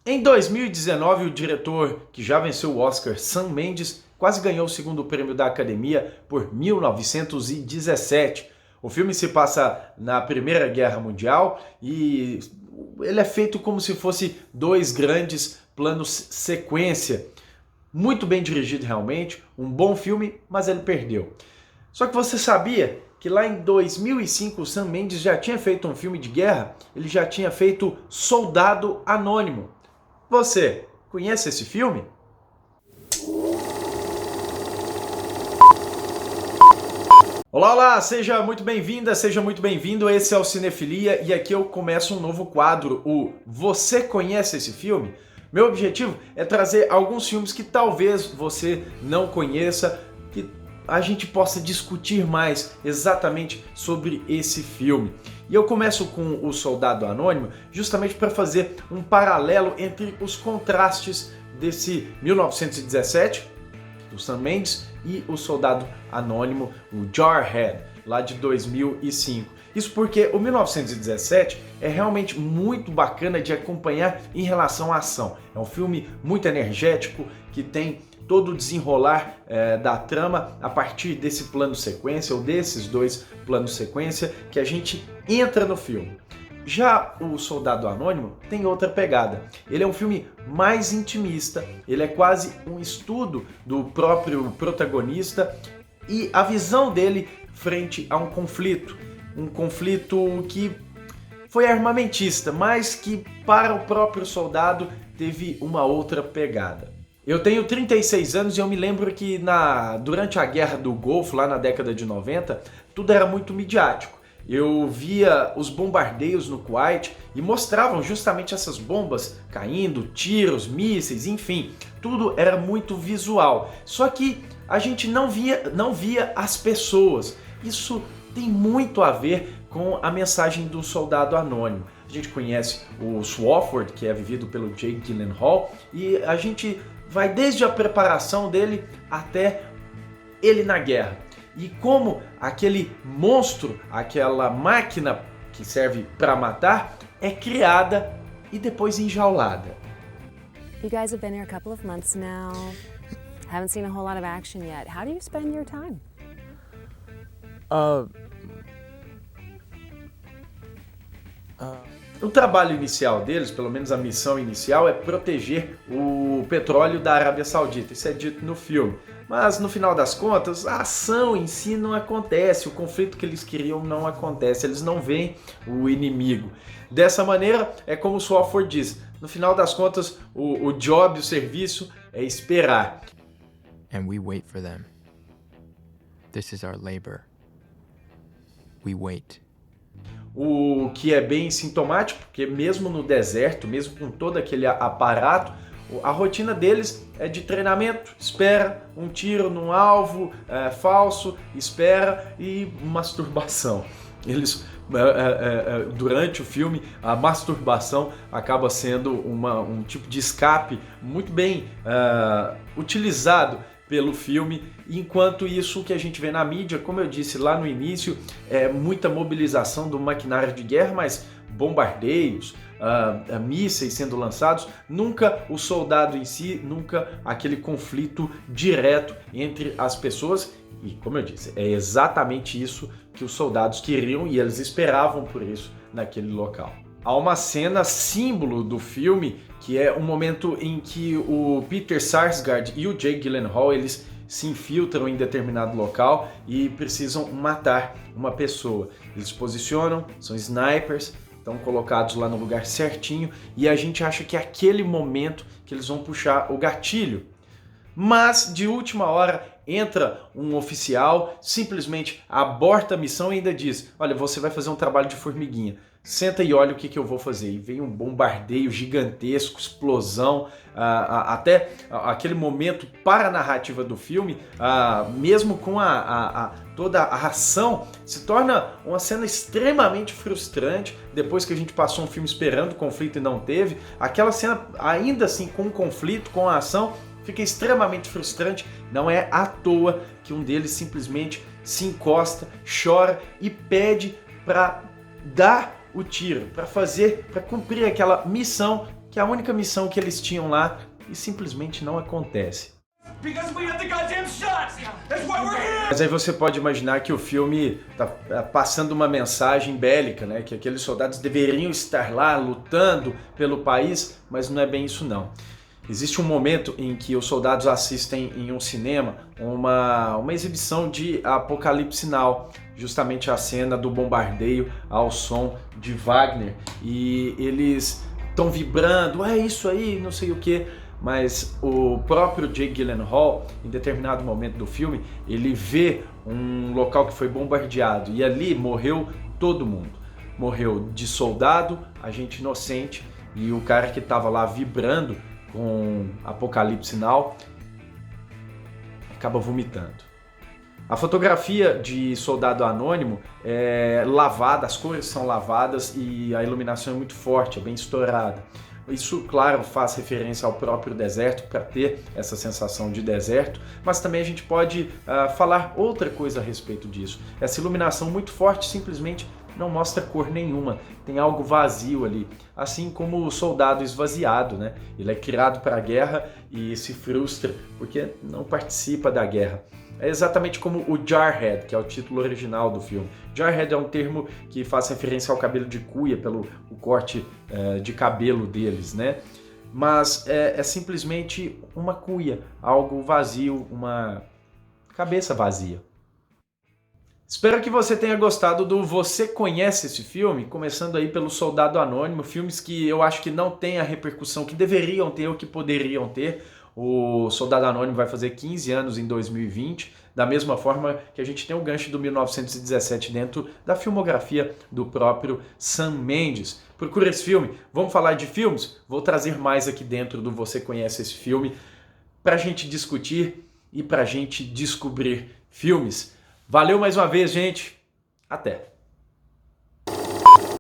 Em 2019, o diretor que já venceu o Oscar, Sam Mendes, quase ganhou o segundo prêmio da Academia por 1917. O filme se passa na Primeira Guerra Mundial e ele é feito como se fosse dois grandes planos sequência. Muito bem dirigido realmente, um bom filme, mas ele perdeu. Só que você sabia que lá em 2005 o Sam Mendes já tinha feito um filme de guerra? Ele já tinha feito Soldado Anônimo. Você conhece esse filme? Olá, olá! Seja muito bem-vinda, seja muito bem-vindo. Esse é o Cinefilia e aqui eu começo um novo quadro, o Você Conhece Esse Filme? Meu objetivo é trazer alguns filmes que talvez você não conheça, que a gente possa discutir mais exatamente sobre esse filme. E eu começo com O Soldado Anônimo justamente para fazer um paralelo entre os contrastes desse 1917, do Sam Mendes, e O Soldado Anônimo, o Jarhead, lá de 2005. Isso porque o 1917 é realmente muito bacana de acompanhar em relação à ação. É um filme muito energético, que tem todo o desenrolar da trama a partir desse plano sequência, ou desses dois planos sequência, que a gente entra no filme. Já o Soldado Anônimo tem outra pegada. Ele é um filme mais intimista, ele é quase um estudo do próprio protagonista e a visão dele frente a um conflito que foi armamentista, mas que para o próprio soldado teve uma outra pegada. Eu tenho 36 anos e eu me lembro que durante a Guerra do Golfo, lá na década de 90, tudo era muito midiático. Eu via os bombardeios no Kuwait e mostravam justamente essas bombas caindo, tiros, mísseis, enfim, tudo era muito visual. Só que a gente não via as pessoas. Isso tem muito a ver com a mensagem do Soldado Anônimo. A gente conhece o Swofford, que é vivido pelo Jake Gyllenhaal, e a gente vai desde a preparação dele até ele na guerra. E como aquele monstro, aquela máquina que serve para matar, é criada e depois enjaulada. You guys have been here a couple of months now. Haven't seen a whole lot of action yet. How do you spend your time? O trabalho inicial deles, pelo menos a missão inicial, é proteger o petróleo da Arábia Saudita. Isso é dito no filme. Mas no final das contas, a ação em si não acontece, o conflito que eles queriam não acontece, eles não veem o inimigo. Dessa maneira, é como o Swofford diz, no final das contas, o job, o serviço é esperar. And we wait for them. This is our labor. We wait. O que é bem sintomático, porque mesmo no deserto, mesmo com todo aquele aparato, a rotina deles é de treinamento, espera, um tiro num alvo falso, espera e masturbação. Eles, durante o filme, a masturbação acaba sendo um tipo de escape muito bem utilizado pelo filme. Enquanto isso, o que a gente vê na mídia, como eu disse lá no início, é muita mobilização do maquinário de guerra, mas bombardeios, mísseis sendo lançados, nunca o soldado em si, nunca aquele conflito direto entre as pessoas. E como eu disse, é exatamente isso que os soldados queriam e eles esperavam por isso naquele local. Há uma cena símbolo do filme, que é um momento em que o Peter Sarsgaard e o Jake Gyllenhaal, eles se infiltram em determinado local e precisam matar uma pessoa. Eles se posicionam, são snipers, estão colocados lá no lugar certinho e a gente acha que é aquele momento que eles vão puxar o gatilho. Mas, de última hora, entra um oficial, simplesmente aborta a missão e ainda diz: olha, você vai fazer um trabalho de formiguinha. Senta e olha o que eu vou fazer. E vem um bombardeio gigantesco, explosão, até aquele momento para a narrativa do filme, mesmo com toda a ação, se torna uma cena extremamente frustrante. Depois que a gente passou um filme esperando conflito e não teve, aquela cena, ainda assim, com o conflito, com a ação, fica extremamente frustrante. Não é à toa que um deles simplesmente se encosta, chora e pede para dar o tiro, para cumprir aquela missão que é a única missão que eles tinham lá e simplesmente não acontece. Mas aí você pode imaginar que o filme tá passando uma mensagem bélica, né? Que aqueles soldados deveriam estar lá lutando pelo país, mas não é bem isso não. Existe um momento em que os soldados assistem em um cinema uma exibição de Apocalipse Now, justamente a cena do bombardeio ao som de Wagner, e eles estão vibrando, é isso aí, não sei o que, mas o próprio Jake Gyllenhaal, em determinado momento do filme, ele vê um local que foi bombardeado e ali morreu todo mundo. Morreu de soldado, a gente inocente e o cara que estava lá vibrando com Apocalipse Now acaba vomitando. A fotografia de Soldado Anônimo é lavada, as cores são lavadas e a iluminação é muito forte, é bem estourada. Isso, claro, faz referência ao próprio deserto, para ter essa sensação de deserto, mas também a gente pode falar outra coisa a respeito disso. Essa iluminação muito forte simplesmente não mostra cor nenhuma, tem algo vazio ali, assim como o soldado esvaziado, né? Ele é criado para a guerra e se frustra porque não participa da guerra. É exatamente como o Jarhead, que é o título original do filme. Jarhead é um termo que faz referência ao cabelo de cuia, pelo o corte de cabelo deles, né? Mas é simplesmente uma cuia, algo vazio, uma cabeça vazia. Espero que você tenha gostado do Você Conhece Esse Filme? Começando aí pelo Soldado Anônimo, filmes que eu acho que não têm a repercussão que deveriam ter ou que poderiam ter. O Soldado Anônimo vai fazer 15 anos em 2020, da mesma forma que a gente tem o gancho do 1917 dentro da filmografia do próprio Sam Mendes. Procura esse filme, vamos falar de filmes? Vou trazer mais aqui dentro do Você Conhece Esse Filme para a gente discutir e para a gente descobrir filmes. Valeu mais uma vez, gente. Até!